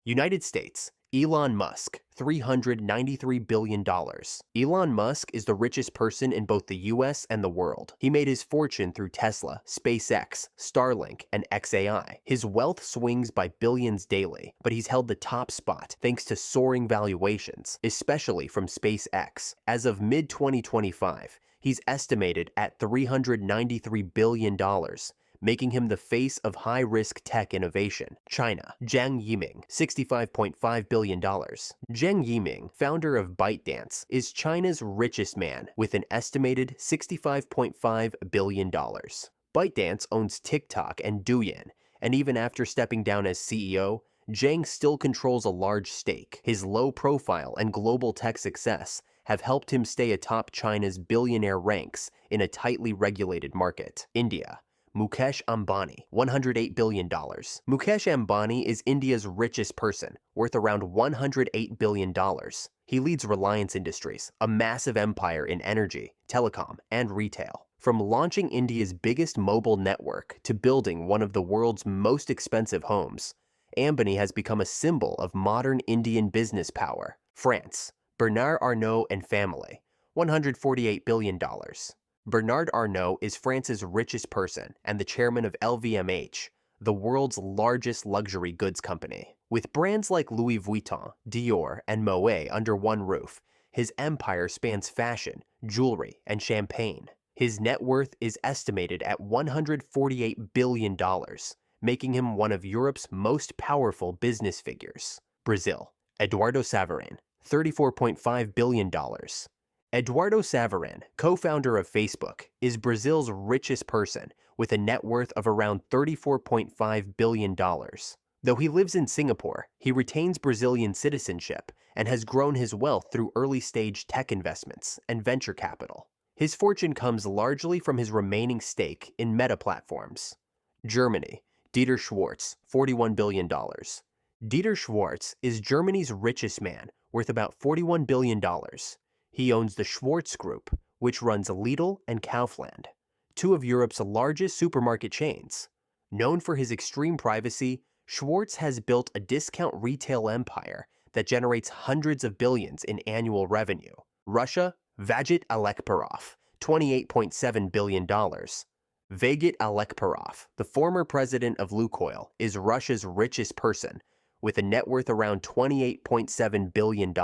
United States, Elon Musk, $393 billion. Elon Musk is the richest person in both the US and the world. He made his fortune through Tesla, SpaceX, Starlink, and XAI. His wealth swings by billions daily, but he's held the top spot thanks to soaring valuations, especially from SpaceX. As of mid-2025, he's estimated at $393 billion, making him the face of high-risk tech innovation. China, Zhang Yiming, $65.5 billion. Zhang Yiming, founder of ByteDance, is China's richest man with an estimated $65.5 billion. ByteDance owns TikTok and Douyin, and even after stepping down as CEO, Zhang still controls a large stake. His low profile and global tech success have helped him stay atop China's billionaire ranks in a tightly regulated market. India, Mukesh Ambani, $108 billion. Mukesh Ambani is India's richest person, worth around $108 billion. He leads Reliance Industries, a massive empire in energy, telecom, and retail. From launching India's biggest mobile network to building one of the world's most expensive homes, Ambani has become a symbol of modern Indian business power. France, Bernard Arnault and family, $148 billion. Bernard Arnault is France's richest person and the chairman of LVMH, the world's largest luxury goods company. With brands like Louis Vuitton, Dior, and Moet under one roof, his empire spans fashion, jewelry, and champagne. His net worth is estimated at $148 billion, making him one of Europe's most powerful business figures. Brazil, Eduardo Saverin, $34.5 billion. Eduardo Saverin, co-founder of Facebook, is Brazil's richest person with a net worth of around $34.5 billion. Though he lives in Singapore, he retains Brazilian citizenship and has grown his wealth through early-stage tech investments and venture capital. His fortune comes largely from his remaining stake in Meta platforms. Germany, Dieter Schwartz, $41 billion. Dieter Schwartz is Germany's richest man, worth about $41 billion. He owns the Schwartz Group, which runs Lidl and Kaufland, two of Europe's largest supermarket chains. Known for his extreme privacy, Schwartz has built a discount retail empire that generates hundreds of billions in annual revenue. Russia, Vagit Alekperov, $28.7 billion. Vagit Alekperov, the former president of Lukoil, is Russia's richest person, with a net worth around $28.7 billion.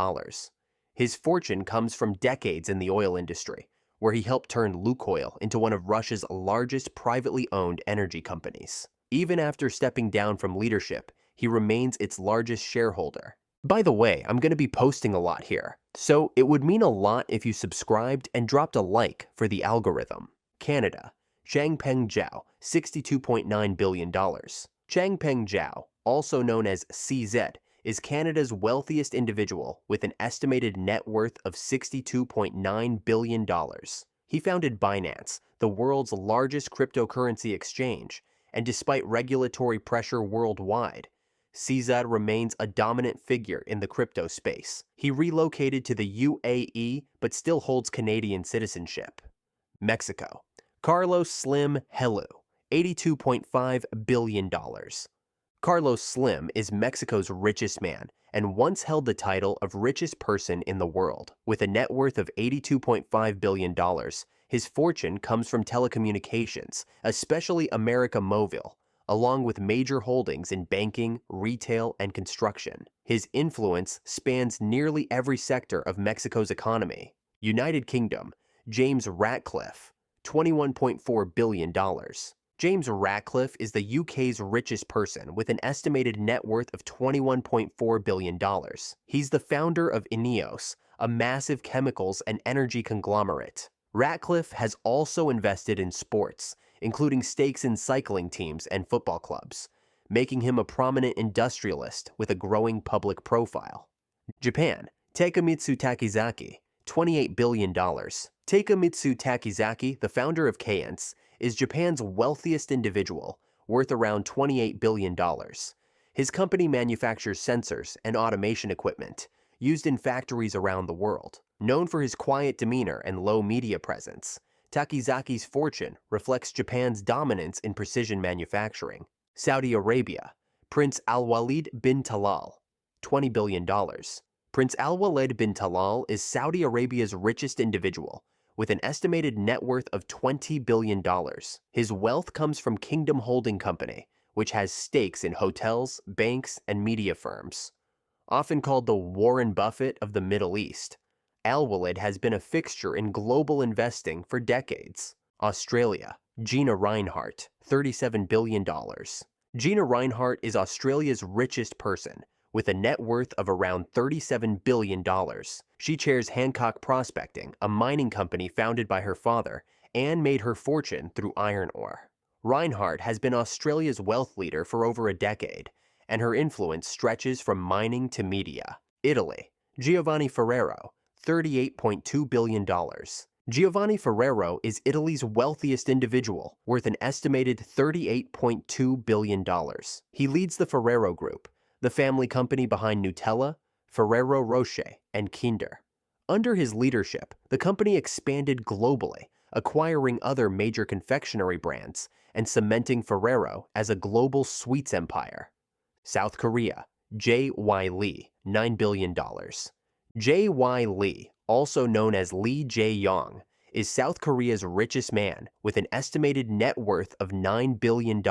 His fortune comes from decades in the oil industry, where he helped turn Lukoil into one of Russia's largest privately owned energy companies. Even after stepping down from leadership, he remains its largest shareholder. By the way, I'm going to be posting a lot here, so it would mean a lot if you subscribed and dropped a like for the algorithm. Canada, Changpeng Zhao, $62.9 billion. Changpeng Zhao, also known as CZ, is Canada's wealthiest individual with an estimated net worth of $62.9 billion. He founded Binance, the world's largest cryptocurrency exchange, and despite regulatory pressure worldwide, CZ remains a dominant figure in the crypto space. He relocated to the UAE but still holds Canadian citizenship. Mexico, Carlos Slim Helu, $82.5 billion. Carlos Slim is Mexico's richest man and once held the title of richest person in the world. With a net worth of $82.5 billion, his fortune comes from telecommunications, especially América Móvil, along with major holdings in banking, retail, and construction. His influence spans nearly every sector of Mexico's economy. United Kingdom, James Ratcliffe, $21.4 billion. James Ratcliffe is the UK's richest person with an estimated net worth of $21.4 billion. He's the founder of Ineos, a massive chemicals and energy conglomerate. Ratcliffe has also invested in sports, including stakes in cycling teams and football clubs, making him a prominent industrialist with a growing public profile. Japan, Takemitsu Takizaki, $28 billion. Takemitsu Takizaki, the founder of Keyence, is Japan's wealthiest individual, worth around $28 billion. His company manufactures sensors and automation equipment used in factories around the world. Known for his quiet demeanor and low media presence, Takizaki's fortune reflects Japan's dominance in precision manufacturing. Saudi Arabia, Prince Al-Walid bin Talal, $20 billion. Prince Al-Walid bin Talal is Saudi Arabia's richest individual, with an estimated net worth of $20 billion. His wealth comes from Kingdom Holding Company, which has stakes in hotels, banks, and media firms. Often called the Warren Buffett of the Middle East, Al-Walid has been a fixture in global investing for decades. Australia, Gina Rinehart, $37 billion. Gina Rinehart is Australia's richest person, with a net worth of around $37 billion. She chairs Hancock Prospecting, a mining company founded by her father, and made her fortune through iron ore. Rinehart has been Australia's wealth leader for over a decade, and her influence stretches from mining to media. Italy, Giovanni Ferrero, $38.2 billion. Giovanni Ferrero is Italy's wealthiest individual, worth an estimated $38.2 billion. He leads the Ferrero Group, the family company behind Nutella, Ferrero Rocher, and Kinder. Under his leadership, the company expanded globally, acquiring other major confectionery brands and cementing Ferrero as a global sweets empire. South Korea, J.Y. Lee, $9 billion. J.Y. Lee, also known as Lee Jae-yong, is South Korea's richest man with an estimated net worth of $9 billion.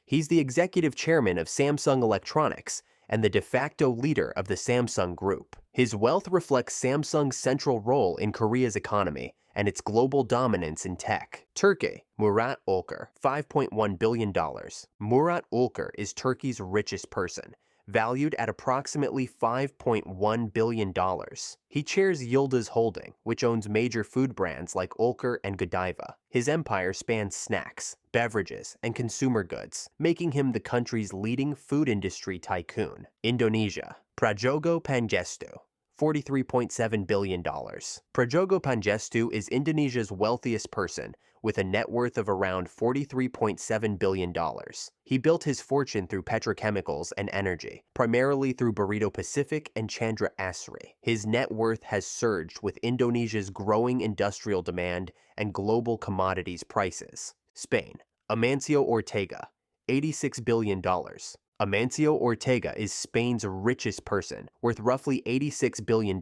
He's the executive chairman of Samsung Electronics and the de facto leader of the Samsung Group. His wealth reflects Samsung's central role in Korea's economy and its global dominance in tech. Turkey, Murat Ülker, $5.1 billion. Murat Ülker is Turkey's richest person, valued at approximately $5.1 billion. He chairs Yıldız Holding, which owns major food brands like Ülker and Godiva. His empire spans snacks, beverages, and consumer goods, making him the country's leading food industry tycoon. Indonesia, Prajogo Pangestu, $43.7 billion. Prajogo Pangestu is Indonesia's wealthiest person, with a net worth of around $43.7 billion. He built his fortune through petrochemicals and energy, primarily through Burrito Pacific and Chandra Asri. His net worth has surged with Indonesia's growing industrial demand and global commodities prices. Spain, Amancio Ortega, $86 billion. Amancio Ortega is Spain's richest person, worth roughly $86 billion.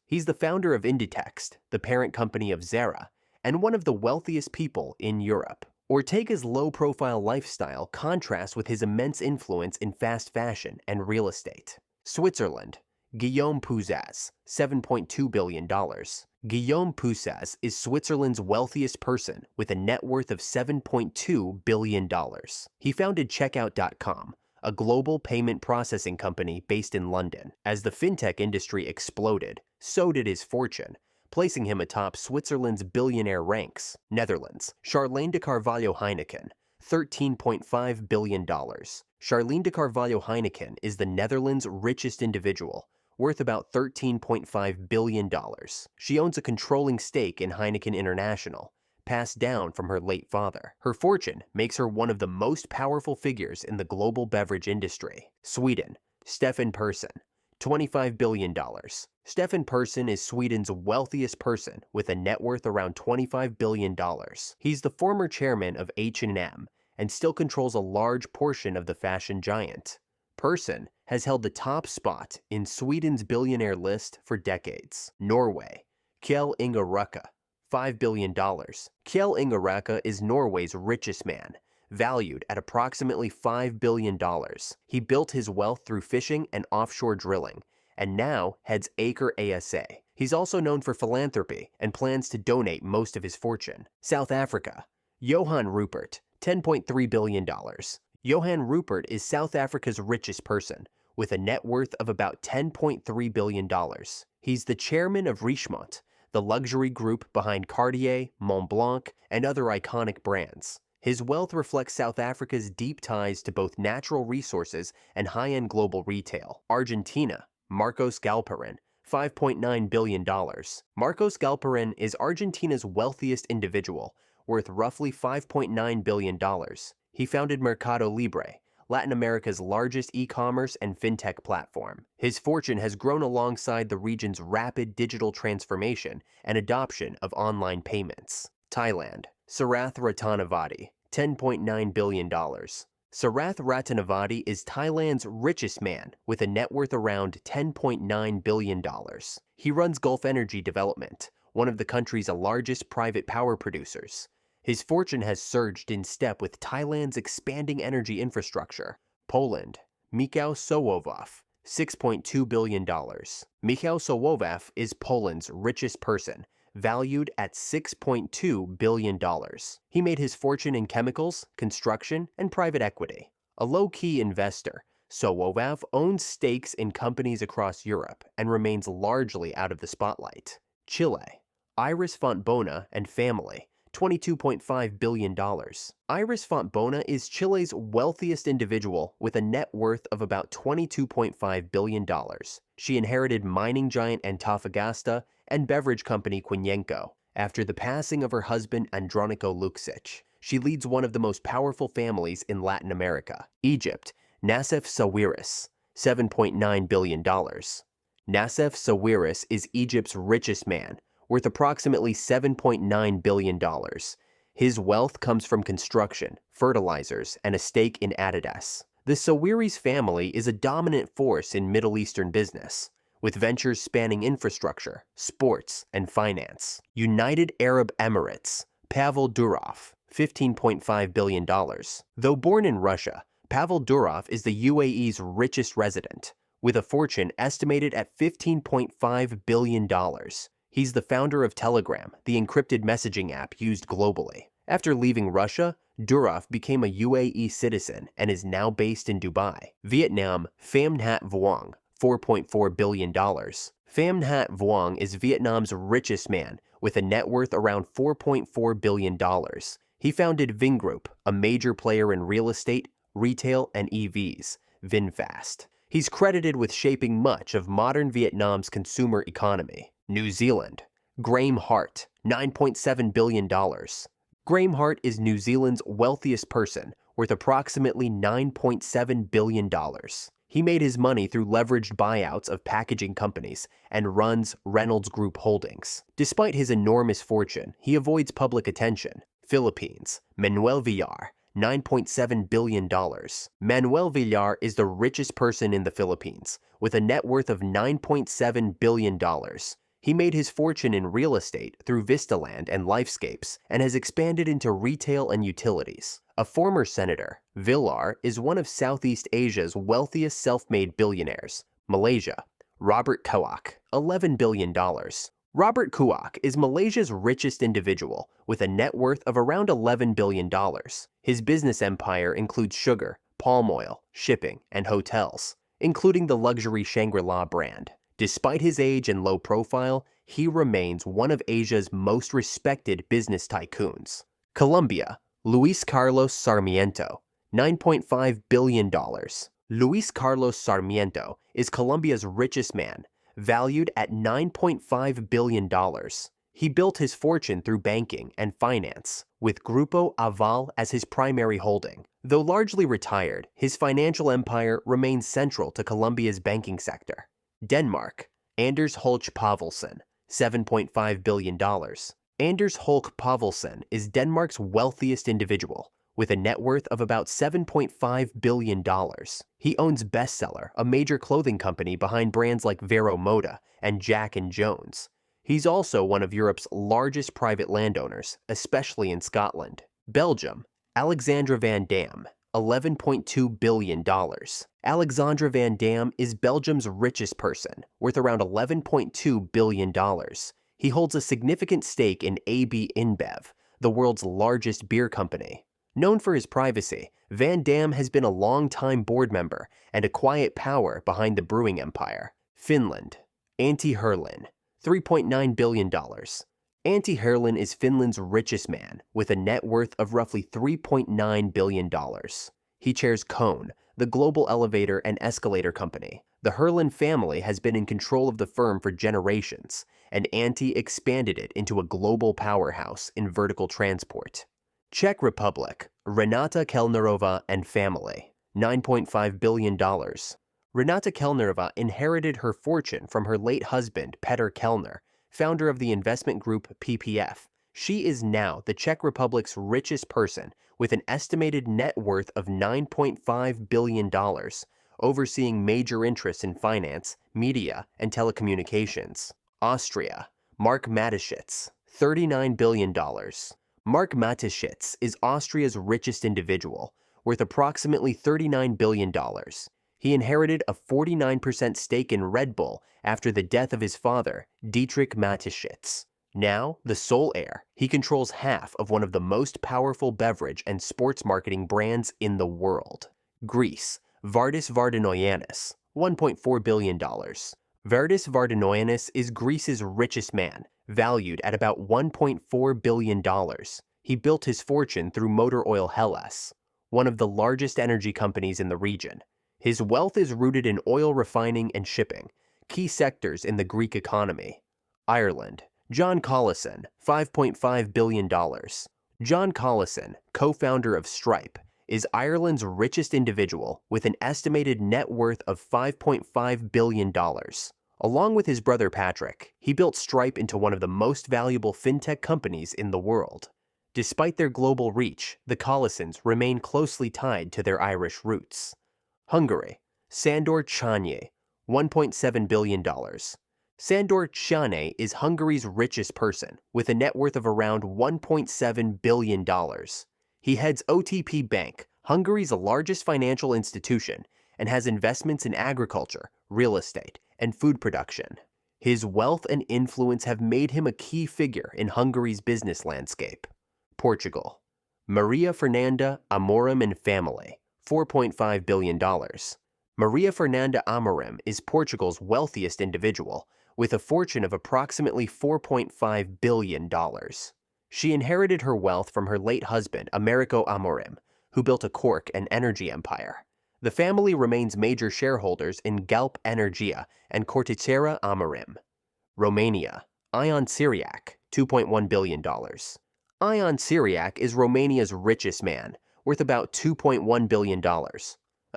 He's the founder of Inditex, the parent company of Zara, and one of the wealthiest people in Europe. Ortega's low-profile lifestyle contrasts with his immense influence in fast fashion and real estate. Switzerland, Guillaume Puissat, $7.2 billion. Guillaume Puissat is Switzerland's wealthiest person with a net worth of $7.2 billion. He founded Checkout.com, a global payment processing company based in London. As the fintech industry exploded, so did his fortune, placing him atop Switzerland's billionaire ranks. Netherlands, Charlene de Carvalho Heineken, $13.5 billion. Charlene de Carvalho Heineken is the Netherlands' richest individual, worth about $13.5 billion. She owns a controlling stake in Heineken International, passed down from her late father. Her fortune makes her one of the most powerful figures in the global beverage industry. Sweden, Stefan Persson, $25 billion. Stefan Persson is Sweden's wealthiest person with a net worth around $25 billion. He's the former chairman of H&M and still controls a large portion of the fashion giant. Persson has held the top spot in Sweden's billionaire list for decades. Norway, Kjell Inge Røkke, $5 billion. Kjell Inge Røkke is Norway's richest man, valued at approximately $5 billion. He built his wealth through fishing and offshore drilling, and now heads Aker ASA. He's also known for philanthropy and plans to donate most of his fortune. South Africa, Johan Rupert, $10.3 billion. Johan Rupert is South Africa's richest person, with a net worth of about $10.3 billion. He's the chairman of Richemont, the luxury group behind Cartier, Montblanc, and other iconic brands. His wealth reflects South Africa's deep ties to both natural resources and high-end global retail. Argentina, Marcos Galperin, $5.9 billion. Marcos Galperin is Argentina's wealthiest individual, worth roughly $5.9 billion. He founded Mercado Libre, Latin America's largest e-commerce and fintech platform. His fortune has grown alongside the region's rapid digital transformation and adoption of online payments. Thailand, Sarath Ratnavati, $10.9 billion. Sarath Ratnavati is Thailand's richest man with a net worth around $10.9 billion. He runs Gulf Energy Development, one of the country's largest private power producers. His fortune has surged in step with Thailand's expanding energy infrastructure. Poland, Mikhail Sowowov, $6.2 billion. Mikhail Sowowov is Poland's richest person, valued at $6.2 billion. He made his fortune in chemicals, construction, and private equity. A low-key investor, Sowowov owns stakes in companies across Europe and remains largely out of the spotlight. Chile, Iris Fontbona and family, $22.5 billion. Iris Fontbona is Chile's wealthiest individual with a net worth of about $22.5 billion. She inherited mining giant Antofagasta and beverage company Quinyenco. After the passing of her husband Andronico Luksic, she leads one of the most powerful families in Latin America. Egypt, Nassef Sawiris, $7.9 billion. Nassef Sawiris is Egypt's richest man, worth approximately $7.9 billion. His wealth comes from construction, fertilizers, and a stake in Adidas. The Sawiris family is a dominant force in Middle Eastern business, with ventures spanning infrastructure, sports, and finance. United Arab Emirates, Pavel Durov, $15.5 billion. Though born in Russia, Pavel Durov is the UAE's richest resident, with a fortune estimated at $15.5 billion. He's the founder of Telegram, the encrypted messaging app used globally. After leaving Russia, Durov became a UAE citizen and is now based in Dubai. Vietnam, Pham Nhat Vuong, $4.4 billion. Pham Nhat Vuong is Vietnam's richest man, with a net worth around $4.4 billion. He founded Vingroup, a major player in real estate, retail, and EVs, VinFast. He's credited with shaping much of modern Vietnam's consumer economy. New Zealand, Graeme Hart, $9.7 billion. Graeme Hart is New Zealand's wealthiest person, worth approximately $9.7 billion. He made his money through leveraged buyouts of packaging companies and runs Reynolds Group Holdings. Despite his enormous fortune, he avoids public attention. Philippines, Manuel Villar, $9.7 billion. Manuel Villar is the richest person in the Philippines, with a net worth of $9.7 billion. He made his fortune in real estate through Vistaland and Lifescapes and has expanded into retail and utilities. A former senator, Villar is one of Southeast Asia's wealthiest self-made billionaires. Malaysia, Robert Kuok, $11 billion. Robert Kuok is Malaysia's richest individual with a net worth of around $11 billion. His business empire includes sugar, palm oil, shipping, and hotels, including the luxury Shangri-La brand. Despite his age and low profile, he remains one of Asia's most respected business tycoons. Colombia, Luis Carlos Sarmiento, $9.5 billion. Luis Carlos Sarmiento is Colombia's richest man, valued at $9.5 billion. He built his fortune through banking and finance, with Grupo Aval as his primary holding. Though largely retired, his financial empire remains central to Colombia's banking sector. Denmark, Anders Holch Pavelsen, $7.5 billion. Anders Holch Pavelsen is Denmark's wealthiest individual, with a net worth of about $7.5 billion. He owns Bestseller, a major clothing company behind brands like Vero Moda and Jack & Jones. He's also one of Europe's largest private landowners, especially in Scotland. Belgium, Alexandra Van Dam, $11.2 billion. Alexandra Van Dam is Belgium's richest person, worth around $11.2 billion. He holds a significant stake in AB InBev, the world's largest beer company. Known for his privacy, Van Dam has been a long-time board member and a quiet power behind the brewing empire. Finland, Antti Herlin, $3.9 billion. Antti Herlin is Finland's richest man, with a net worth of roughly $3.9 billion. He chairs Cone, the global elevator and escalator company. The Herlin family has been in control of the firm for generations, and Antti expanded it into a global powerhouse in vertical transport. Czech Republic, Renata Kellnerova and family, $9.5 billion. Renata Kellnerova inherited her fortune from her late husband, Petr Kellner, founder of the investment group PPF, She is now the Czech Republic's richest person with an estimated net worth of $9.5 billion, overseeing major interests in finance, media, and telecommunications. Austria. Mark Mateschitz, $39 billion. Mark Mateschitz is Austria's richest individual, worth approximately $39 billion. He inherited a 49% stake in Red Bull after the death of his father, Dietrich Mateschitz. Now, the sole heir, he controls half of one of the most powerful beverage and sports marketing brands in the world. Greece. Vardis Vardanoianis, $1.4 billion. Vardis Vardanoianis is Greece's richest man, valued at about $1.4 billion. He built his fortune through Motor Oil Hellas, one of the largest energy companies in the region. His wealth is rooted in oil refining and shipping, key sectors in the Greek economy. Ireland. John Collison, $5.5 billion. John Collison, co-founder of Stripe, is Ireland's richest individual with an estimated net worth of $5.5 billion. Along with his brother Patrick, he built Stripe into one of the most valuable fintech companies in the world. Despite their global reach, the Collisons remain closely tied to their Irish roots. Hungary. Sandor Csányi, $1.7 billion. Sandor Csányi is Hungary's richest person, with a net worth of around $1.7 billion. He heads OTP Bank, Hungary's largest financial institution, and has investments in agriculture, real estate, and food production. His wealth and influence have made him a key figure in Hungary's business landscape. Portugal. Maria Fernanda Amorim and family, $4.5 billion. Maria Fernanda Amorim is Portugal's wealthiest individual, with a fortune of approximately $4.5 billion. She inherited her wealth from her late husband, Americo Amorim, who built a cork and energy empire. The family remains major shareholders in Galp Energia and Corticera Amorim. Romania. Ion Siriac, $2.1 billion. Ion Siriac is Romania's richest man, worth about $2.1 billion.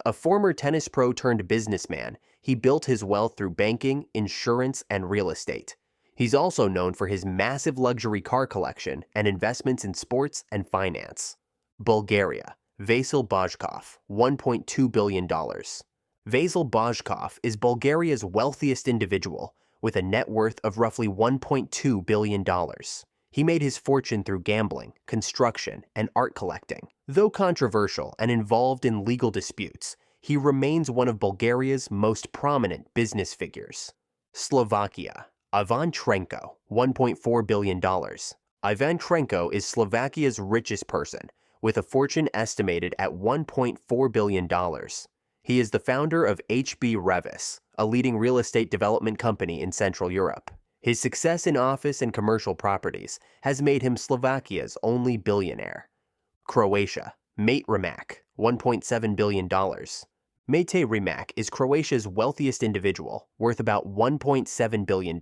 A former tennis pro turned businessman, he built his wealth through banking, insurance, and real estate. He's also known for his massive luxury car collection and investments in sports and finance. Bulgaria. Vasil Bajkov, $1.2 billion. Vasil Bajkov is Bulgaria's wealthiest individual, with a net worth of roughly $1.2 billion. He made his fortune through gambling, construction, and art collecting. Though controversial and involved in legal disputes, he remains one of Bulgaria's most prominent business figures. Slovakia. Ivan Trenko, $1.4 billion. Ivan Trenko is Slovakia's richest person, with a fortune estimated at $1.4 billion. He is the founder of HB Reavis, a leading real estate development company in Central Europe. His success in office and commercial properties has made him Slovakia's only billionaire. Croatia. Mate Rimac, $1.7 billion. Mate Rimac is Croatia's wealthiest individual, worth about $1.7 billion.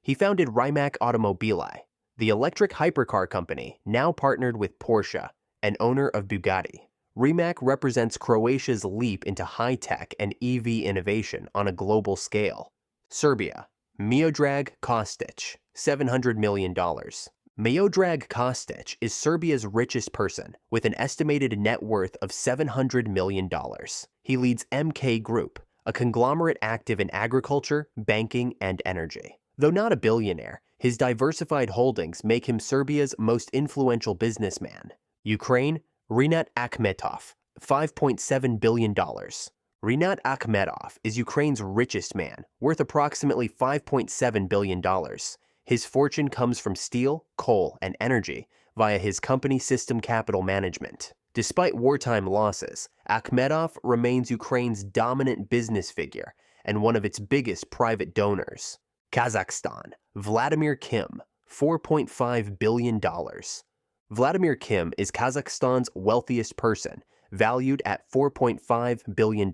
He founded Rimac Automobili, the electric hypercar company now partnered with Porsche, and owner of Bugatti. Rimac represents Croatia's leap into high-tech and EV innovation on a global scale. Serbia. Miodrag Kostic, $700 million. Miodrag Kostic is Serbia's richest person, with an estimated net worth of $700 million. He leads MK Group, a conglomerate active in agriculture, banking, and energy. Though not a billionaire, his diversified holdings make him Serbia's most influential businessman. Ukraine. Rinat Akhmetov, $5.7 billion. Rinat Akhmetov is Ukraine's richest man, worth approximately $5.7 billion. His fortune comes from steel, coal, and energy via his company System Capital Management. Despite wartime losses, Akhmetov remains Ukraine's dominant business figure and one of its biggest private donors. Kazakhstan. Vladimir Kim, $4.5 billion. Vladimir Kim is Kazakhstan's wealthiest person, valued at $4.5 billion.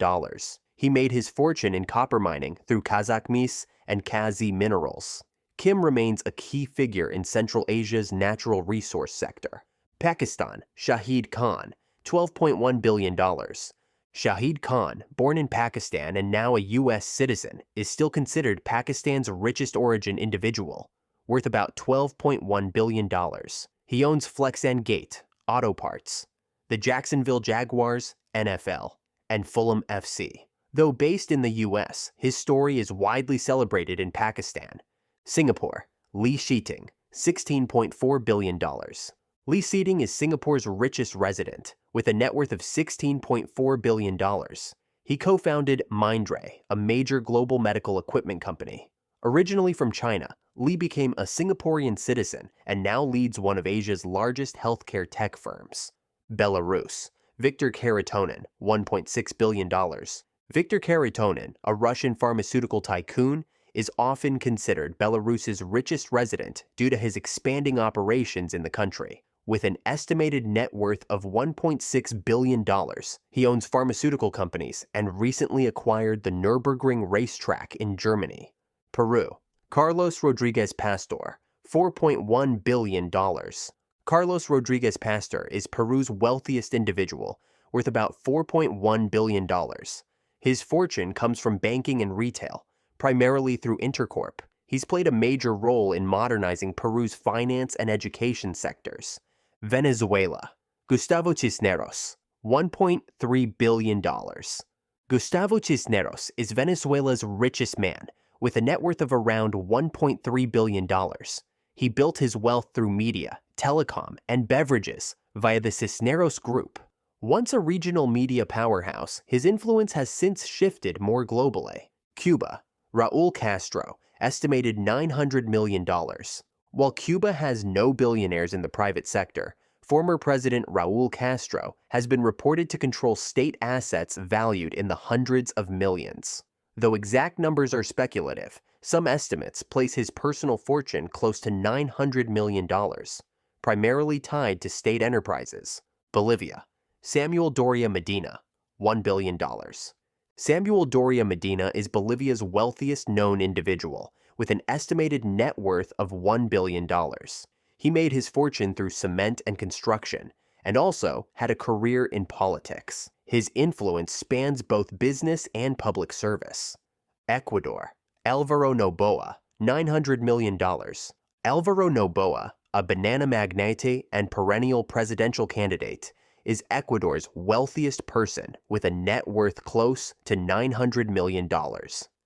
He made his fortune in copper mining through Kazakhmys and Kazi Minerals. Kim remains a key figure in Central Asia's natural resource sector. Pakistan. Shahid Khan, $12.1 billion. Shahid Khan, born in Pakistan and now a U.S. citizen, is still considered Pakistan's richest origin individual. worth about $12.1 billion. He owns Flex and Gate, Auto Parts, the Jacksonville Jaguars, NFL, and Fulham FC. Though based in the US, his story is widely celebrated in Pakistan. Singapore, Lee Sheeting, $16.4 billion. Lee Sheeting is Singapore's richest resident, with a net worth of $16.4 billion. He co-founded Mindray, a major global medical equipment company. Originally from China, Lee became a Singaporean citizen and now leads one of Asia's largest healthcare tech firms. Belarus, Viktor Kharitonin, $1.6 billion. Viktor Kharitonin, a Russian pharmaceutical tycoon, is often considered Belarus's richest resident due to his expanding operations in the country. With an estimated net worth of $1.6 billion, he owns pharmaceutical companies and recently acquired the Nürburgring racetrack in Germany. Peru, Carlos Rodriguez Pastor, $4.1 billion. Carlos Rodriguez Pastor is Peru's wealthiest individual, worth about $4.1 billion. His fortune comes from banking and retail, primarily through Intercorp. He's played a major role in modernizing Peru's finance and education sectors. Venezuela, Gustavo Cisneros, $1.3 billion. Gustavo Cisneros is Venezuela's richest man, with a net worth of around $1.3 billion. He built his wealth through media, telecom, and beverages via the Cisneros Group. Once a regional media powerhouse, his influence has since shifted more globally. Cuba, Raul Castro, estimated $900 million. While Cuba has no billionaires in the private sector, former President Raul Castro has been reported to control state assets valued in the hundreds of millions. Though exact numbers are speculative, some estimates place his personal fortune close to $900 million, primarily tied to state enterprises. Bolivia, Samuel Doria Medina, $1 billion. Samuel Doria Medina is Bolivia's wealthiest known individual, with an estimated net worth of $1 billion. He made his fortune through cement and construction, and also had a career in politics. His influence spans both business and public service. Ecuador, Alvaro Noboa, $900 million. Alvaro Noboa, a banana magnate and perennial presidential candidate, is Ecuador's wealthiest person with a net worth close to $900 million.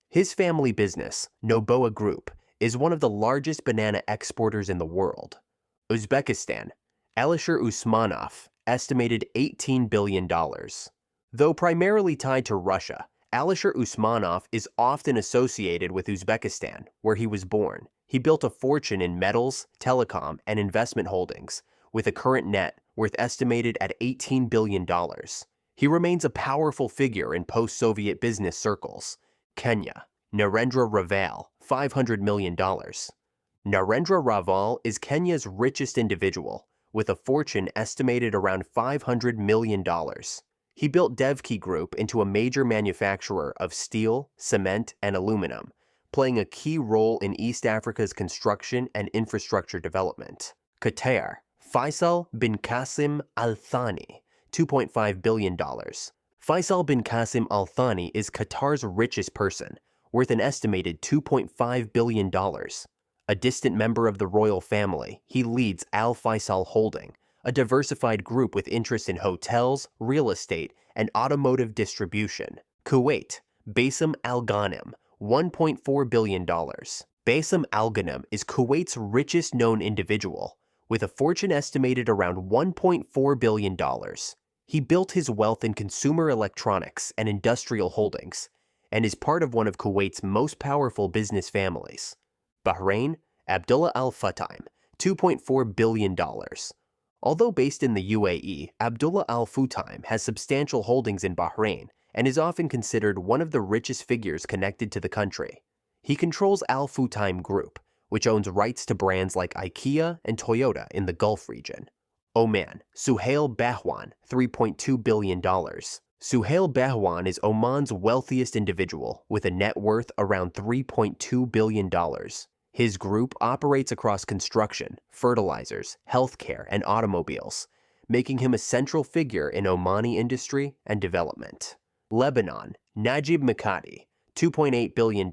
His family business, Noboa Group, is one of the largest banana exporters in the world. Uzbekistan, Alisher Usmanov, estimated $18 billion. Though primarily tied to Russia, Alisher Usmanov is often associated with Uzbekistan, where he was born. He built a fortune in metals, telecom, and investment holdings, with a current net worth estimated at $18 billion. He remains a powerful figure in post-Soviet business circles. Kenya, Narendra Raval, $500 million. Narendra Raval is Kenya's richest individual, with a fortune estimated around $500 million. He built Devki Group into a major manufacturer of steel, cement, and aluminum, playing a key role in East Africa's construction and infrastructure development. Qatar, Faisal bin Qasim Al Thani, $2.5 billion. Faisal bin Qasim Al Thani is Qatar's richest person, worth an estimated $2.5 billion. A distant member of the royal family, he leads Al Faisal Holding, a diversified group with interests in hotels, real estate, and automotive distribution. Kuwait, Bassem Al Ghanim, $1.4 billion. Bassem Al Ghanim is Kuwait's richest known individual, with a fortune estimated around $1.4 billion. He built his wealth in consumer electronics and industrial holdings, and is part of one of Kuwait's most powerful business families. Bahrain, Abdullah Al Futtaim, $2.4 billion. Although based in the UAE, Abdullah Al Futtaim has substantial holdings in Bahrain and is often considered one of the richest figures connected to the country. He controls Al Futtaim Group, which owns rights to brands like IKEA and Toyota in the Gulf region. Oman, Suhail Bahwan, $3.2 billion. Suhail Bahwan is Oman's wealthiest individual, with a net worth around $3.2 billion. His group operates across construction, fertilizers, healthcare, and automobiles, making him a central figure in Omani industry and development. Lebanon, Najib Mikati, $2.8 billion.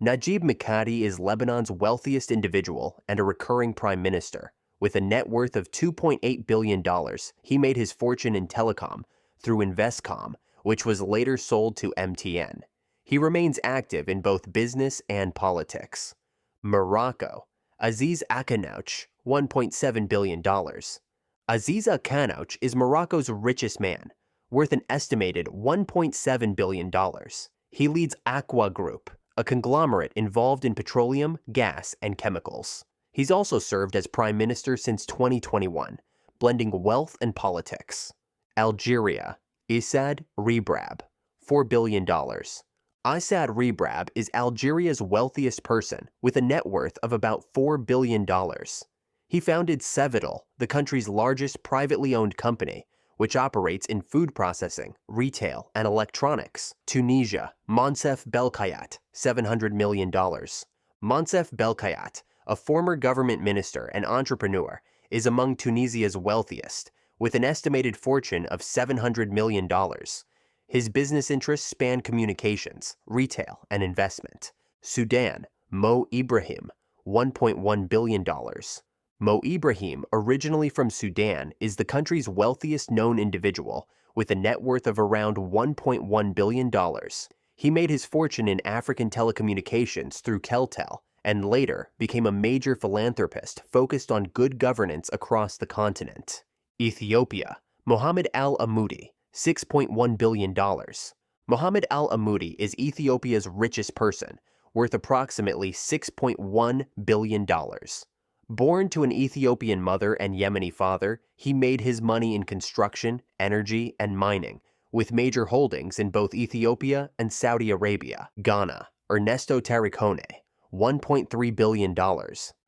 Najib Mikati is Lebanon's wealthiest individual and a recurring prime minister. With a net worth of $2.8 billion, he made his fortune in telecom through Investcom, which was later sold to MTN. He remains active in both business and politics. Morocco. Aziz Akanouch, $1.7 billion. Aziz Akanouch is Morocco's richest man, worth an estimated $1.7 billion. He leads Aqua Group, a conglomerate involved in petroleum, gas, and chemicals. He's also served as prime minister since 2021, blending wealth and politics. Algeria. Issad Rebrab, $4 billion. Issad Rebrab is Algeria's wealthiest person with a net worth of about $4 billion. He founded Cevital, the country's largest privately owned company, which operates in food processing, retail, and electronics. Tunisia. Monsef Belkayat, $700 million. Monsef Belkayat, a former government minister and entrepreneur, is among Tunisia's wealthiest, with an estimated fortune of $700 million. His business interests span communications, retail, and investment. Sudan. Mo Ibrahim, $1.1 billion. Mo Ibrahim, originally from Sudan, is the country's wealthiest known individual, with a net worth of around $1.1 billion. He made his fortune in African telecommunications through Keltel, and later became a major philanthropist focused on good governance across the continent. Ethiopia. Mohammed Al-Amoudi, $6.1 billion. Mohammed Al-Amoudi is Ethiopia's richest person, worth approximately $6.1 billion. Born to an Ethiopian mother and Yemeni father, he made his money in construction, energy, and mining, with major holdings in both Ethiopia and Saudi Arabia. Ghana. Ernesto Tarracone, $1.3 billion.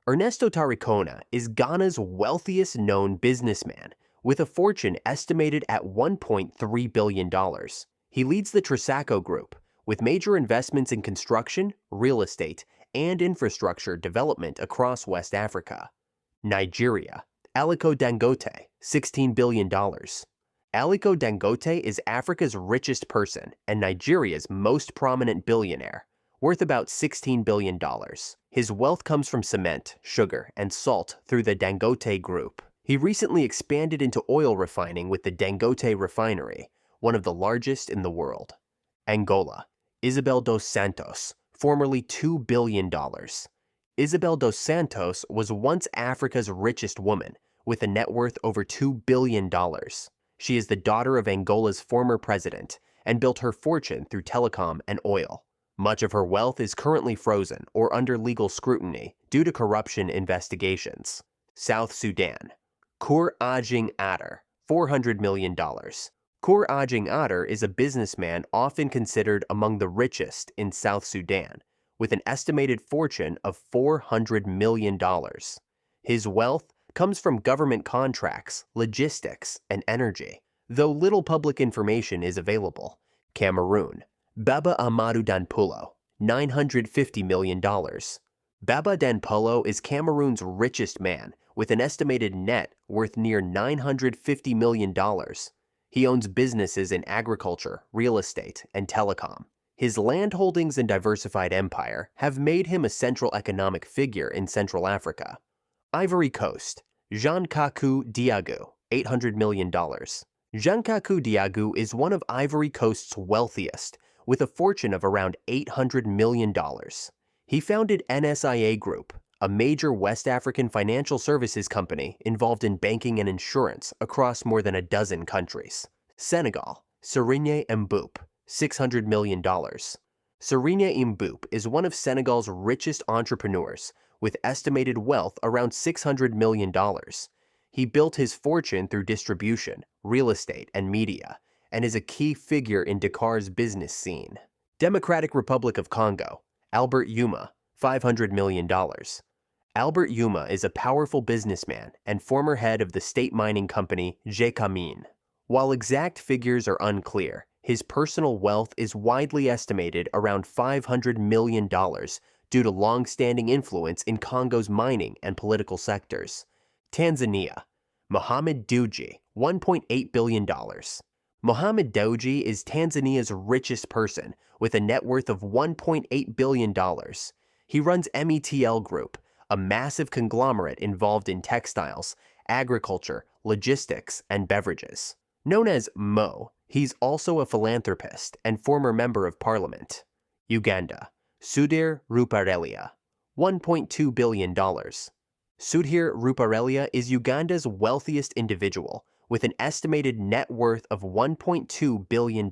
Ernesto Tarracone is Ghana's wealthiest known businessman, with a fortune estimated at $1.3 billion. He leads the Trisaco Group, with major investments in construction, real estate, and infrastructure development across West Africa. Nigeria. Aliko Dangote, $16 billion. Aliko Dangote is Africa's richest person and Nigeria's most prominent billionaire, worth about $16 billion. His wealth comes from cement, sugar, and salt through the Dangote Group. He recently expanded into oil refining with the Dangote Refinery, one of the largest in the world. Angola. Isabel dos Santos, formerly $2 billion. Isabel dos Santos was once Africa's richest woman, with a net worth over $2 billion. She is the daughter of Angola's former president and built her fortune through telecom and oil. Much of her wealth is currently frozen or under legal scrutiny due to corruption investigations. South Sudan. Kur Ajing Adder, $400 million. Kur Ajing Adder is a businessman often considered among the richest in South Sudan, with an estimated fortune of $400 million. His wealth comes from government contracts, logistics, and energy, though little public information is available. Cameroon. Baba Amadou Danpulo, $950 million. Baba Danpulo is Cameroon's richest man, with an estimated net worth near $950 million. He owns businesses in agriculture, real estate, and telecom. His land holdings and diversified empire have made him a central economic figure in Central Africa. Ivory Coast. Jean-Kakou Diagu, $800 million. Jean-Kakou Diagu is one of Ivory Coast's wealthiest, with a fortune of around $800 million. He founded NSIA Group, a major West African financial services company involved in banking and insurance across more than a dozen countries. Senegal. Serigne Mboup, $600 million. Serigne Mboup is one of Senegal's richest entrepreneurs, with estimated wealth around $600 million. He built his fortune through distribution, real estate, and media, and is a key figure in Dakar's business scene. Democratic Republic of Congo. Albert Yuma, $500 million. Albert Yuma is a powerful businessman and former head of the state mining company Gécamines. While exact figures are unclear, his personal wealth is widely estimated around $500 million due to long-standing influence in Congo's mining and political sectors. Tanzania. Mohamed Dewji, $1.8 billion. Mohamed Dewji is Tanzania's richest person with a net worth of $1.8 billion. He runs METL Group, a massive conglomerate involved in textiles, agriculture, logistics, and beverages. Known as Mo, he's also a philanthropist and former member of parliament. Uganda, Sudhir Ruparelia, $1.2 billion. Sudhir Ruparelia is Uganda's wealthiest individual, with an estimated net worth of $1.2 billion.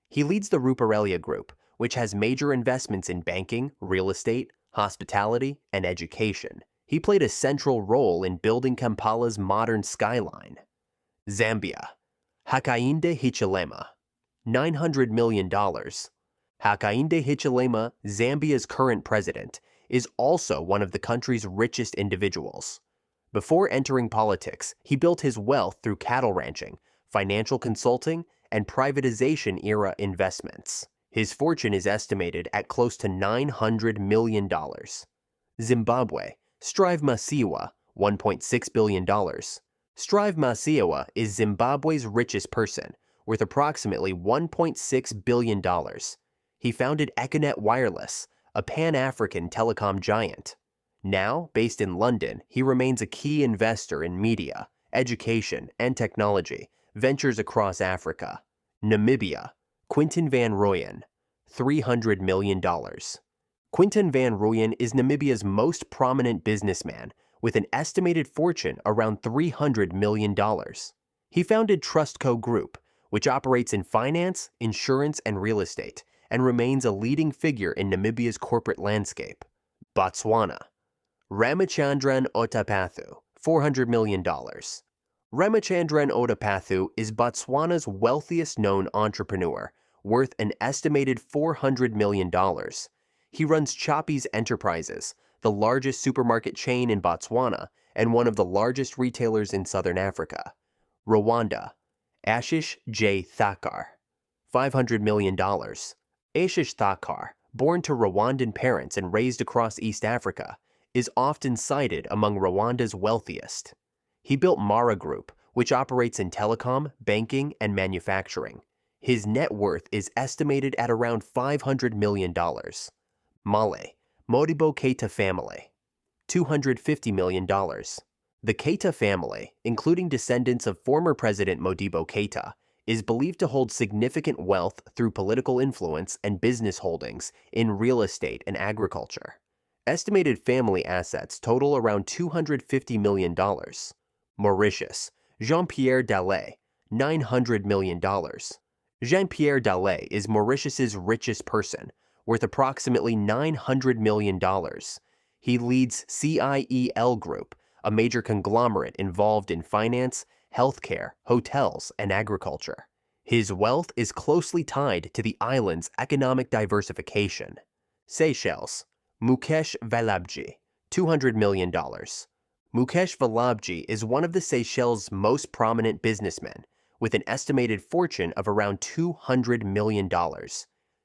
He leads the Ruparelia Group, which has major investments in banking, real estate, hospitality, and education. He played a central role in building Kampala's modern skyline. Zambia, Hakainde Hichilema, $900 million. Hakainde Hichilema, Zambia's current president, is also one of the country's richest individuals. Before entering politics, he built his wealth through cattle ranching, financial consulting, and privatization-era investments. His fortune is estimated at close to $900 million. Zimbabwe, Strive Masiyiwa, $1.6 billion. Strive Masiyiwa is Zimbabwe's richest person, worth approximately $1.6 billion. He founded Econet Wireless, a Pan-African telecom giant. Now, based in London, he remains a key investor in media, education, and technology, ventures across Africa. Namibia, Quinton van Rooyen, $300 million. Quinton van Rooyen is Namibia's most prominent businessman, with an estimated fortune around $300 million. He founded Trustco Group, which operates in finance, insurance, and real estate, and remains a leading figure in Namibia's corporate landscape. Botswana, Ramachandran Otapathu, $400 million. Ramachandran Otapathu is Botswana's wealthiest known entrepreneur, worth an estimated $400 million. He runs Choppies Enterprises, the largest supermarket chain in Botswana and one of the largest retailers in southern Africa. Rwanda, Ashish J. Thakkar, $500 million. Ashish Thakkar, born to Rwandan parents and raised across East Africa, is often cited among Rwanda's wealthiest. He built Mara Group, which operates in telecom, banking, and manufacturing. His net worth is estimated at around $500 million. Mali, Modibo Keita family, $250 million. The Keita family, including descendants of former President Modibo Keita, is believed to hold significant wealth through political influence and business holdings in real estate and agriculture. Estimated family assets total around $250 million. Mauritius, Jean-Pierre Dallet, $900 million. Jean-Pierre Dallet is Mauritius's richest person, worth approximately $900 million. He leads CIEL Group, a major conglomerate involved in finance, healthcare, hotels, and agriculture. His wealth is closely tied to the island's economic diversification. Seychelles, Mukesh Valabji, $200 million. Mukesh Valabji is one of the Seychelles' most prominent businessmen, with an estimated fortune of around $200 million.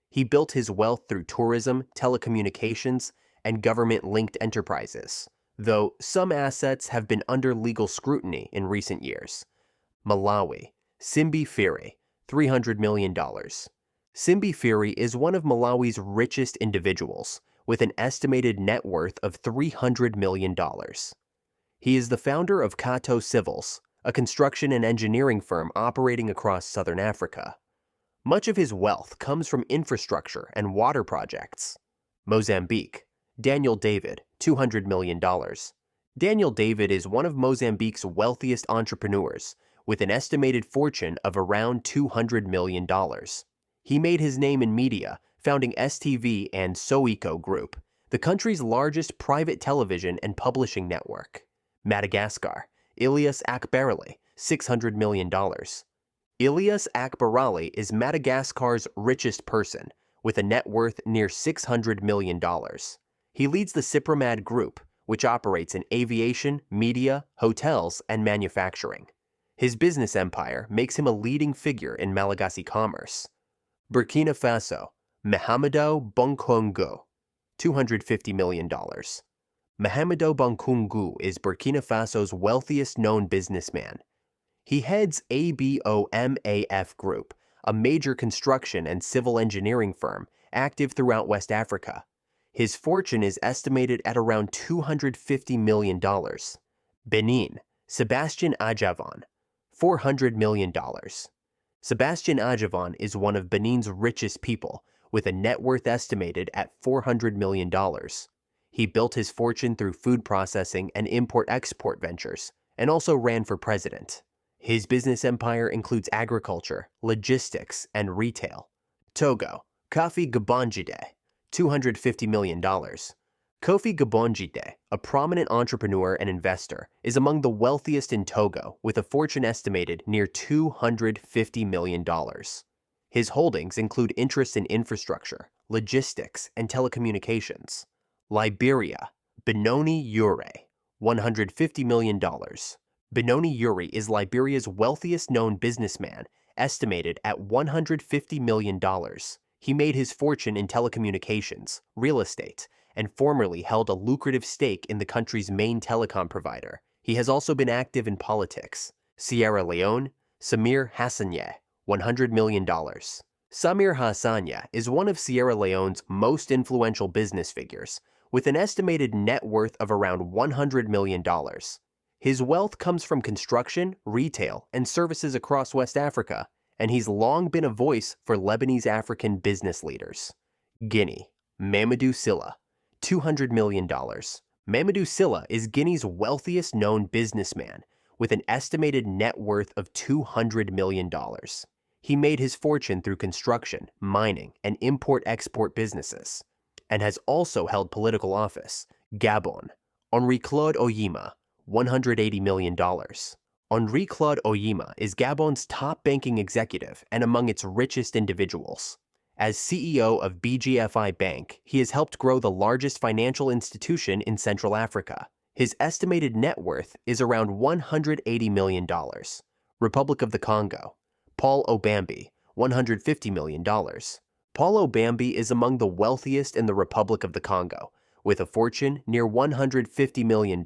He built his wealth through tourism, telecommunications, and government-linked enterprises, though some assets have been under legal scrutiny in recent years. Malawi, Simbi Firi, $300 million. Simbi Firi is one of Malawi's richest individuals, with an estimated net worth of $300 million. He is the founder of Kato Civils, a construction and engineering firm operating across southern Africa. Much of his wealth comes from infrastructure and water projects. Mozambique, Daniel David, $200 million. Daniel David is one of Mozambique's wealthiest entrepreneurs, with an estimated fortune of around $200 million. He made his name in media, founding STV and Soeco Group, the country's largest private television and publishing network. Madagascar, Ilyas Akbarali, $600 million. Ilyas Akbarali is Madagascar's richest person, with a net worth near $600 million. He leads the Cipramad Group, which operates in aviation, media, hotels, and manufacturing. His business empire makes him a leading figure in Malagasy commerce. Burkina Faso, Mahamadou Bonkongo, $250 million. Mahamadou Bonkongo is Burkina Faso's wealthiest known businessman. He heads ABOMAF Group, a major construction and civil engineering firm active throughout West Africa. His fortune is estimated at around $250 million. Benin, Sebastian Adjavon, $400 million. Sebastian Adjavon is one of Benin's richest people, with a net worth estimated at $400 million. He built his fortune through food processing and import-export ventures, and also ran for president. His business empire includes agriculture, logistics, and retail. Togo, Kofi Gabonjide, $250 million. Kofi Gabonjide, a prominent entrepreneur and investor, is among the wealthiest in Togo, with a fortune estimated near $250 million. His holdings include interests in infrastructure, logistics, and telecommunications. Liberia, Benoni Ure, $150 million. Benoni Ure is Liberia's wealthiest known businessman, estimated at $150 million. He made his fortune in telecommunications, real estate, and formerly held a lucrative stake in the country's main telecom provider. He has also been active in politics. Sierra Leone, Samir Hassanye, $100 million. Samir Hassanye is one of Sierra Leone's most influential business figures, with an estimated net worth of around $100 million. His wealth comes from construction, retail, and services across West Africa, and he's long been a voice for Lebanese African business leaders. Guinea, Mamadou Sylla, $200 million. Mamadou Sylla is Guinea's wealthiest known businessman, with an estimated net worth of $200 million. He made his fortune through construction, mining, and import-export businesses, and has also held political office. Gabon, Henri-Claude Oyema, $180 million. Henri-Claude Oyema is Gabon's top banking executive and among its richest individuals. As CEO of BGFI Bank, he has helped grow the largest financial institution in Central Africa. His estimated net worth is around $180 million. Republic of the Congo, Paul Obambi, $150 million. Paul Obambi is among the wealthiest in the Republic of the Congo, with a fortune near $150 million.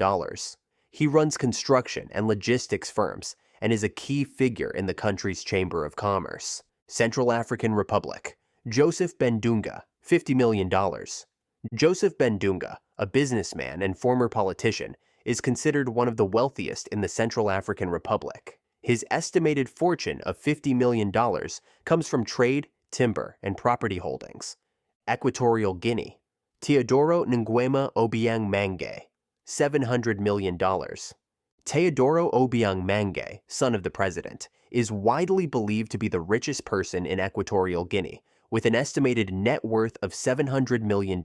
He runs construction and logistics firms and is a key figure in the country's Chamber of Commerce. Central African Republic, Joseph Bendunga, $50 million. Joseph Bendunga, a businessman and former politician, is considered one of the wealthiest in the Central African Republic. His estimated fortune of $50 million comes from trade, timber, and property holdings. Equatorial Guinea, Teodoro Nguema Obiang Mange, $700 million. Teodoro Obiang Mange, son of the president, is widely believed to be the richest person in Equatorial Guinea, with an estimated net worth of $700 million.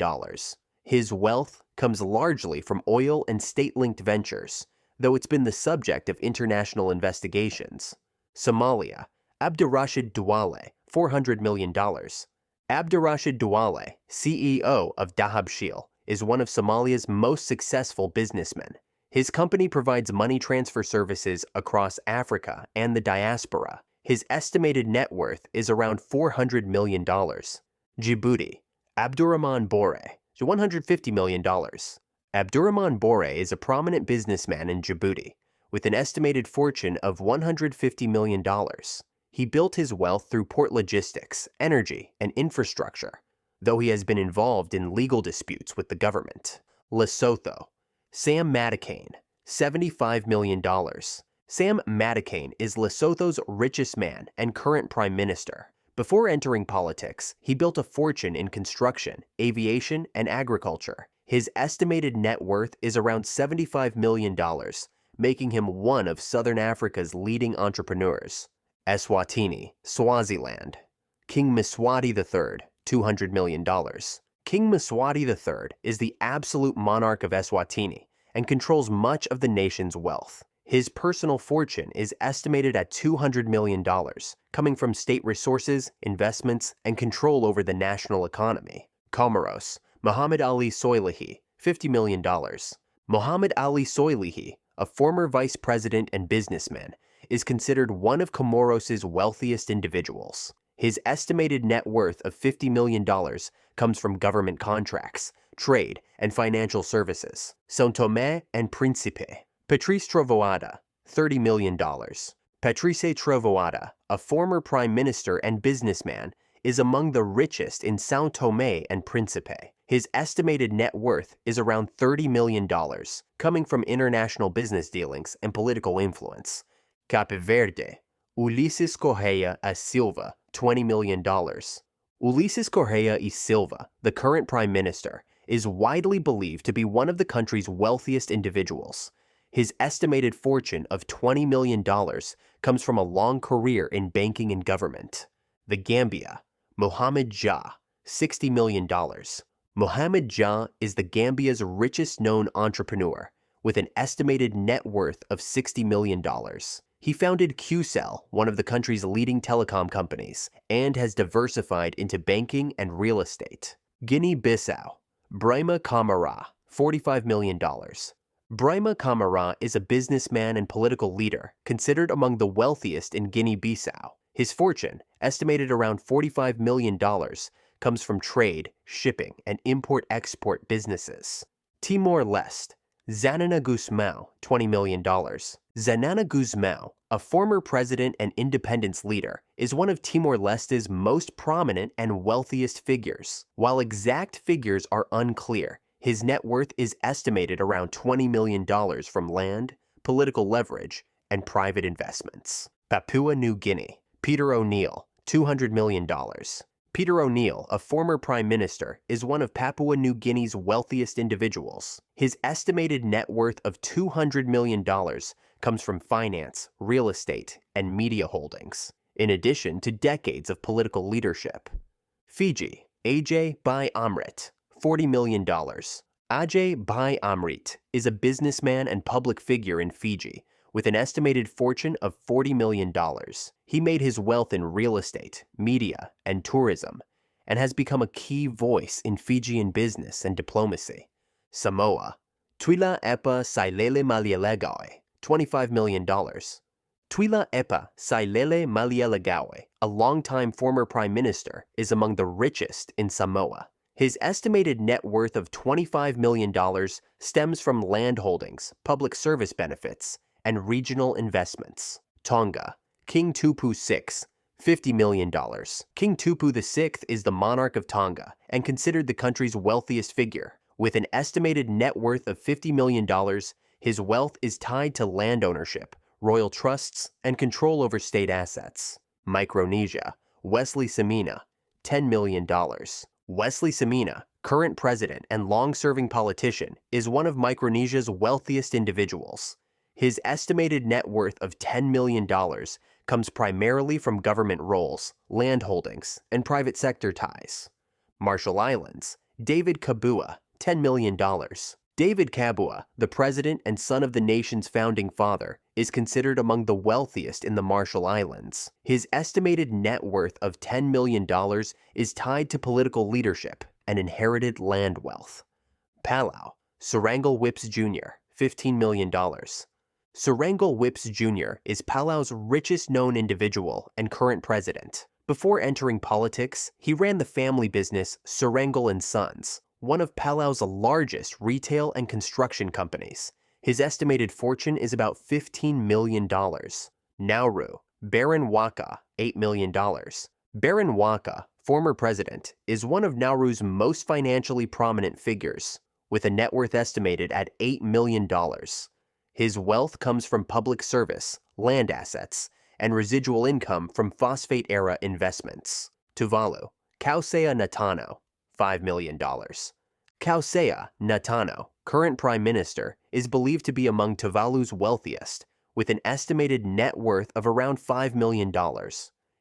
His wealth comes largely from oil and state-linked ventures, though it's been the subject of international investigations. Somalia, Abdurrashid Duale, $400 million. Abdurrashid Duale, CEO of Dahabshil, is one of Somalia's most successful businessmen. His company provides money transfer services across Africa and the diaspora. His estimated net worth is around $400 million. Djibouti, Abdurrahman Bore, $150 million. Abdurrahman Bore is a prominent businessman in Djibouti, with an estimated fortune of $150 million. He built his wealth through port logistics, energy, and infrastructure, though he has been involved in legal disputes with the government. Lesotho, Sam Madikane, $75 million. Sam Madikane is Lesotho's richest man and current prime minister. Before entering politics, he built a fortune in construction, aviation, and agriculture. His estimated net worth is around $75 million, making him one of Southern Africa's leading entrepreneurs. Eswatini, Swaziland. King Mswati III, $200 million. King Mswati III is the absolute monarch of Eswatini and controls much of the nation's wealth. His personal fortune is estimated at $200 million, coming from state resources, investments, and control over the national economy. Comoros, Muhammad Ali Soilihi, $50 million. Muhammad Ali Soilihi, a former vice president and businessman, is considered one of Comoros' wealthiest individuals. His estimated net worth of $50 million comes from government contracts, trade, and financial services. São Tomé and Príncipe. Patrice Trovoada, $30 million. Patrice Trovoada, a former prime minister and businessman, is among the richest in São Tomé and Príncipe. His estimated net worth is around $30 million, coming from international business dealings and political influence. Cape Verde, Ulisses Correia e Silva, $20 million. Ulisses Correia e Silva, the current prime minister, is widely believed to be one of the country's wealthiest individuals. His estimated fortune of $20 million comes from a long career in banking and government. The Gambia, Mohamed Jah, $60 million. Mohamed Jah is the Gambia's richest known entrepreneur, with an estimated net worth of $60 million. He founded QCell, one of the country's leading telecom companies, and has diversified into banking and real estate. Guinea-Bissau, Brahima Kamara, $45 million. Brahima Kamara is a businessman and political leader considered among the wealthiest in Guinea-Bissau. His fortune, estimated around $45 million, comes from trade, shipping, and import-export businesses. Timor-Leste, Zanana Gusmão, $20 million. Zanana Gusmão, a former president and independence leader, is one of Timor-Leste's most prominent and wealthiest figures. While exact figures are unclear, his net worth is estimated around $20 million from land, political leverage, and private investments. Papua New Guinea, Peter O'Neill, $200 million. Peter O'Neill, a former prime minister, is one of Papua New Guinea's wealthiest individuals. His estimated net worth of $200 million comes from finance, real estate, and media holdings, in addition to decades of political leadership. Fiji, Ajay Bai Amrit, $40 million. Ajay Bai Amrit is a businessman and public figure in Fiji, with an estimated fortune of $40 million. He made his wealth in real estate, media, and tourism, and has become a key voice in Fijian business and diplomacy. Samoa, Tuila Epa Sailele Malielegaoi, $25 million. Tuila Epa Sailele Malielegaoi, a longtime former prime minister, is among the richest in Samoa. His estimated net worth of $25 million stems from land holdings, public service benefits, and regional investments. Tonga, King Tupu VI, $50 million. King Tupu VI is the monarch of Tonga and considered the country's wealthiest figure. With an estimated net worth of $50 million, his wealth is tied to land ownership, royal trusts, and control over state assets. Micronesia, Wesley Semina, $10 million. Wesley Semina, current president and long-serving politician, is one of Micronesia's wealthiest individuals. His estimated net worth of $10 million comes primarily from government roles, land holdings, and private sector ties. Marshall Islands, David Kabua, $10 million. David Kabua, the president and son of the nation's founding father, is considered among the wealthiest in the Marshall Islands. His estimated net worth of $10 million is tied to political leadership and inherited land wealth. Palau, Serangal Whips Jr., $15 million. Serangal Whips Jr. is Palau's richest known individual and current president. Before entering politics, he ran the family business Serangal & Sons, one of Palau's largest retail and construction companies. His estimated fortune is about $15 million. Nauru, Baron Waka, $8 million. Baron Waka, former president, is one of Nauru's most financially prominent figures, with a net worth estimated at $8 million. His wealth comes from public service, land assets, and residual income from phosphate-era investments. Tuvalu, Kausea Natano, $5 million. Kausea Natano, current prime minister, is believed to be among Tuvalu's wealthiest, with an estimated net worth of around $5 million.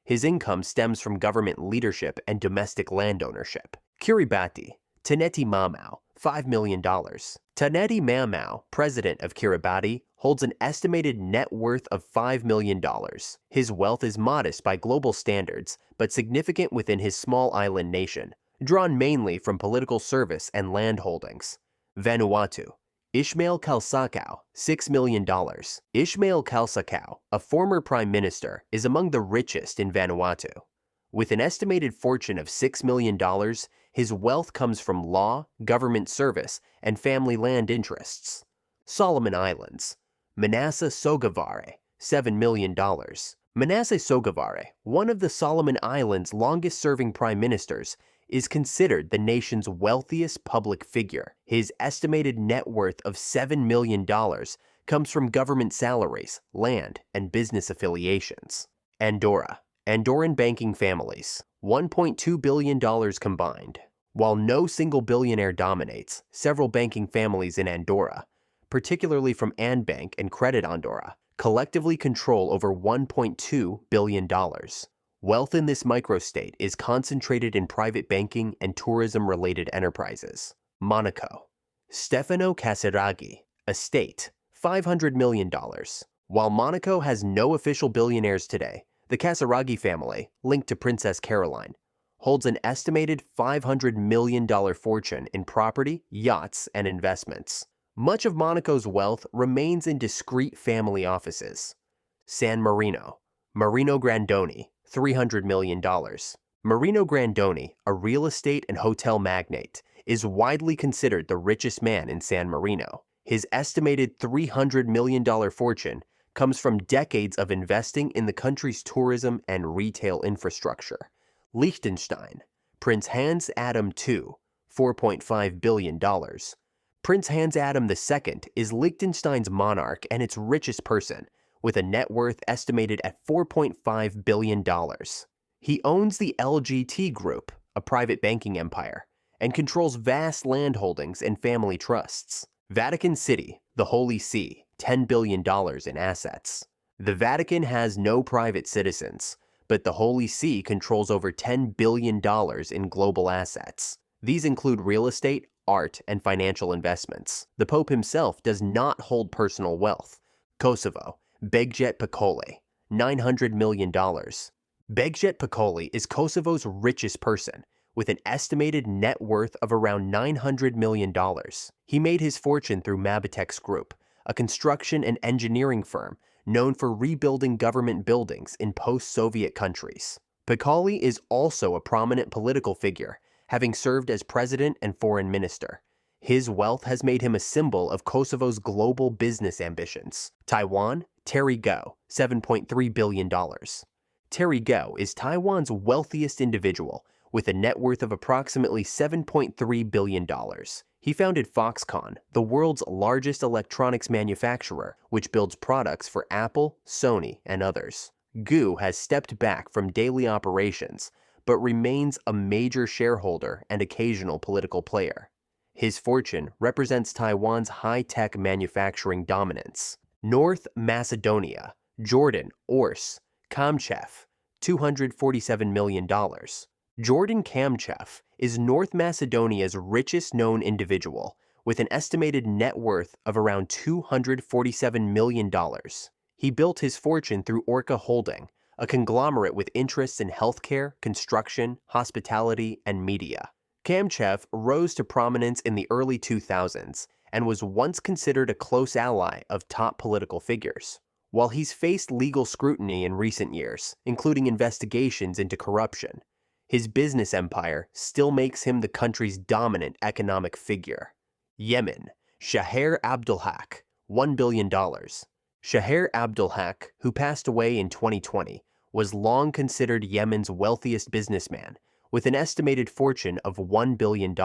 His income stems from government leadership and domestic land ownership. Kiribati, Taneti Mamau, $5 million. Taneti Mamau, president of Kiribati, holds an estimated net worth of $5 million. His wealth is modest by global standards, but significant within his small island nation, drawn mainly from political service and land holdings. Vanuatu, Ismail Kalsakau, $6 million. Ismail Kalsakau, a former prime minister, is among the richest in Vanuatu. With an estimated fortune of $6 million, his wealth comes from law, government service, and family land interests. Solomon Islands, Manasa Sogavare, $7 million. Manasseh Sogavare, one of the Solomon Islands' longest-serving prime ministers, is considered the nation's wealthiest public figure. His estimated net worth of $7 million comes from government salaries, land, and business affiliations. Andorra. Andorran banking families, $1.2 billion combined. While no single billionaire dominates, several banking families in Andorra, particularly from Andbank and Credit Andorra, collectively control over $1.2 billion. Wealth in this microstate is concentrated in private banking and tourism-related enterprises. Monaco. Stefano Casiraghi, estate, $500 million. While Monaco has no official billionaires today, the Casiraghi family, linked to Princess Caroline, holds an estimated $500 million fortune in property, yachts, and investments. Much of Monaco's wealth remains in discreet family offices. San Marino. Marino Grandoni, $300 million. Marino Grandoni, a real estate and hotel magnate, is widely considered the richest man in San Marino. His estimated $300 million fortune comes from decades of investing in the country's tourism and retail infrastructure. Liechtenstein. Prince Hans Adam II, $4.5 billion. Prince Hans Adam II is Liechtenstein's monarch and its richest person, with a net worth estimated at $4.5 billion. He owns the LGT Group, a private banking empire, and controls vast land holdings and family trusts. Vatican City, the Holy See, $10 billion in assets. The Vatican has no private citizens, but the Holy See controls over $10 billion in global assets. These include real estate, art, and financial investments. The Pope himself does not hold personal wealth. Kosovo. Begjet Piccoli, $900 million. Begjet Piccoli is Kosovo's richest person, with an estimated net worth of around $900 million. He made his fortune through Mabitex Group, a construction and engineering firm known for rebuilding government buildings in post-Soviet countries. Piccoli is also a prominent political figure, having served as president and foreign minister. His wealth has made him a symbol of Kosovo's global business ambitions. Taiwan. Terry Gou, $7.3 billion. Terry Gou is Taiwan's wealthiest individual, with a net worth of approximately $7.3 billion. He founded Foxconn, the world's largest electronics manufacturer, which builds products for Apple, Sony, and others. Gou has stepped back from daily operations, but remains a major shareholder and occasional political player. His fortune represents Taiwan's high-tech manufacturing dominance. North Macedonia. Jordan Ors Kamchev, $247 million. Jordan Kamchev is North Macedonia's richest known individual, with an estimated net worth of around $247 million. He built his fortune through Orca Holding, a conglomerate with interests in healthcare, construction, hospitality, and media. Kamchev rose to prominence in the early 2000s and was once considered a close ally of top political figures. While he's faced legal scrutiny in recent years, including investigations into corruption, his business empire still makes him the country's dominant economic figure. Yemen. Shaher Abdulhaq, $1 billion. Shaher Abdulhaq, who passed away in 2020, was long considered Yemen's wealthiest businessman, with an estimated fortune of $1 billion.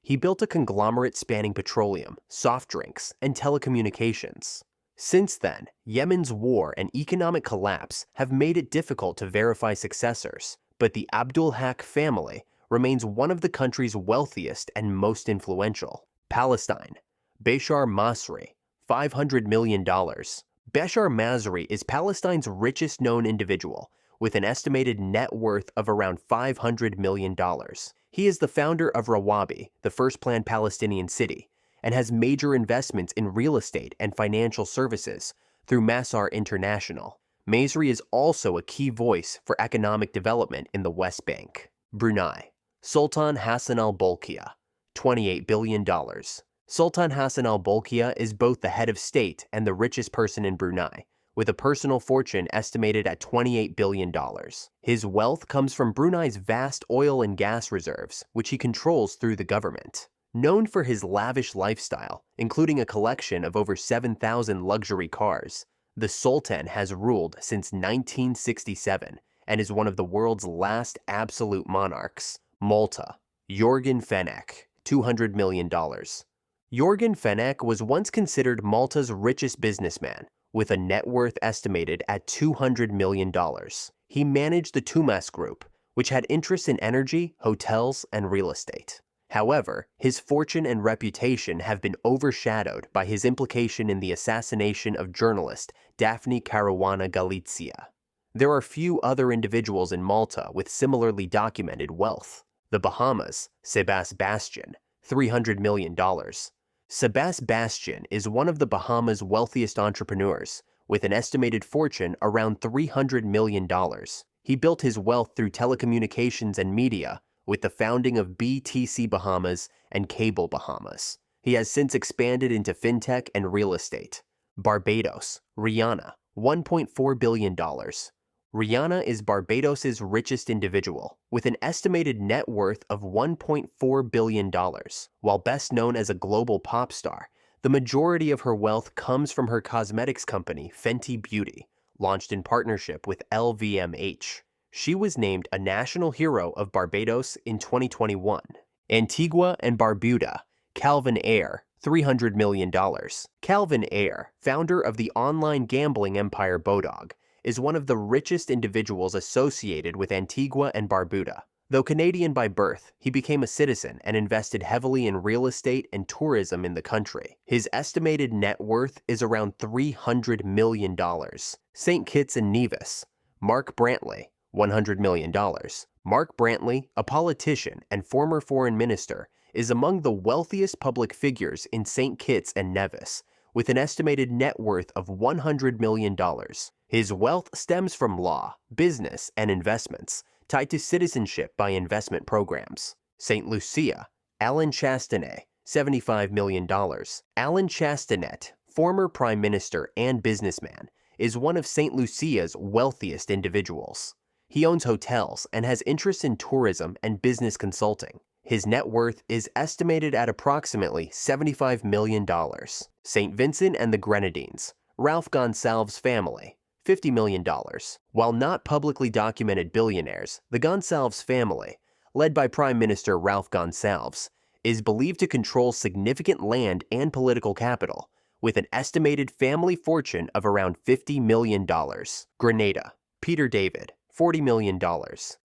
He built a conglomerate spanning petroleum, soft drinks, and telecommunications. Since then, Yemen's war and economic collapse have made it difficult to verify successors, but the Abdulhaq family remains one of the country's wealthiest and most influential. Palestine. Bashar Masri, $500 million. Bashar Masri is Palestine's richest known individual, with an estimated net worth of around $500 million. He is the founder of Rawabi, the first planned Palestinian city, and has major investments in real estate and financial services through Masar International. Masri is also a key voice for economic development in the West Bank. Brunei. Sultan Hassan al-Bolkiah, $28 billion. Sultan Hassan al-Bolkiah is both the head of state and the richest person in Brunei, with a personal fortune estimated at $28 billion. His wealth comes from Brunei's vast oil and gas reserves, which he controls through the government. Known for his lavish lifestyle, including a collection of over 7,000 luxury cars, The Sultan has ruled since 1967 and is one of the world's last absolute monarchs. Malta. Jorgen Fenech, $200 million. Jorgen Fenech was once considered Malta's richest businessman, with a net worth estimated at $200 million. He managed the Tumas Group, which had interests in energy, hotels, and real estate. However, his fortune and reputation have been overshadowed by his implication in the assassination of journalist Daphne Caruana Galizia. There are few other individuals in Malta with similarly documented wealth. The Bahamas, Sebastian, $300 million. Sebastian is one of the Bahamas' wealthiest entrepreneurs, with an estimated fortune around $300 million. He built his wealth through telecommunications and media, with the founding of BTC Bahamas and Cable Bahamas. He has since expanded into fintech and real estate. Barbados, Rihanna, $1.4 billion. Rihanna is Barbados' richest individual, with an estimated net worth of $1.4 billion. While best known as a global pop star, the majority of her wealth comes from her cosmetics company, Fenty Beauty, launched in partnership with LVMH. She was named a National Hero of Barbados in 2021. Antigua and Barbuda, Calvin Ayre, $300 million. Calvin Ayre, founder of the online gambling empire Bodog, is one of the richest individuals associated with Antigua and Barbuda. Though Canadian by birth, he became a citizen and invested heavily in real estate and tourism in the country. His estimated net worth is around $300 million. St. Kitts and Nevis, Mark Brantley, $100 million. Mark Brantley, a politician and former foreign minister, is among the wealthiest public figures in St. Kitts and Nevis, with an estimated net worth of $100 million. His wealth stems from law, business, and investments, tied to citizenship by investment programs. St. Lucia, Alan Chastanet, $75 million. Alan Chastanet, former prime minister and businessman, is one of St. Lucia's wealthiest individuals. He owns hotels and has interests in tourism and business consulting. His net worth is estimated at approximately $75 million. St. Vincent and the Grenadines, Ralph Gonsalves family, $50 million. While not publicly documented billionaires, the Gonsalves family, led by Prime Minister Ralph Gonsalves, is believed to control significant land and political capital, with an estimated family fortune of around $50 million. Grenada, Peter David, $40 million.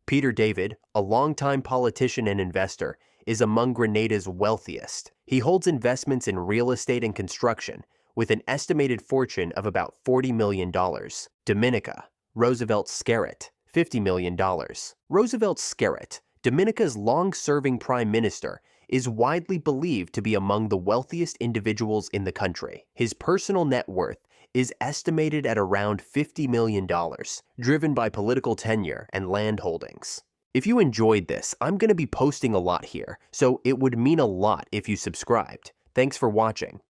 Peter David, a longtime politician and investor, is among Grenada's wealthiest. He holds investments in real estate and construction, with an estimated fortune of about $40 million. Dominica, Roosevelt Skerritt, $50 million. Roosevelt Skerritt, Dominica's long-serving prime minister, is widely believed to be among the wealthiest individuals in the country. His personal net worth is estimated at around $50 million, driven by political tenure and land holdings. If you enjoyed this, I'm going to be posting a lot here, so it would mean a lot if you subscribed. Thanks for watching.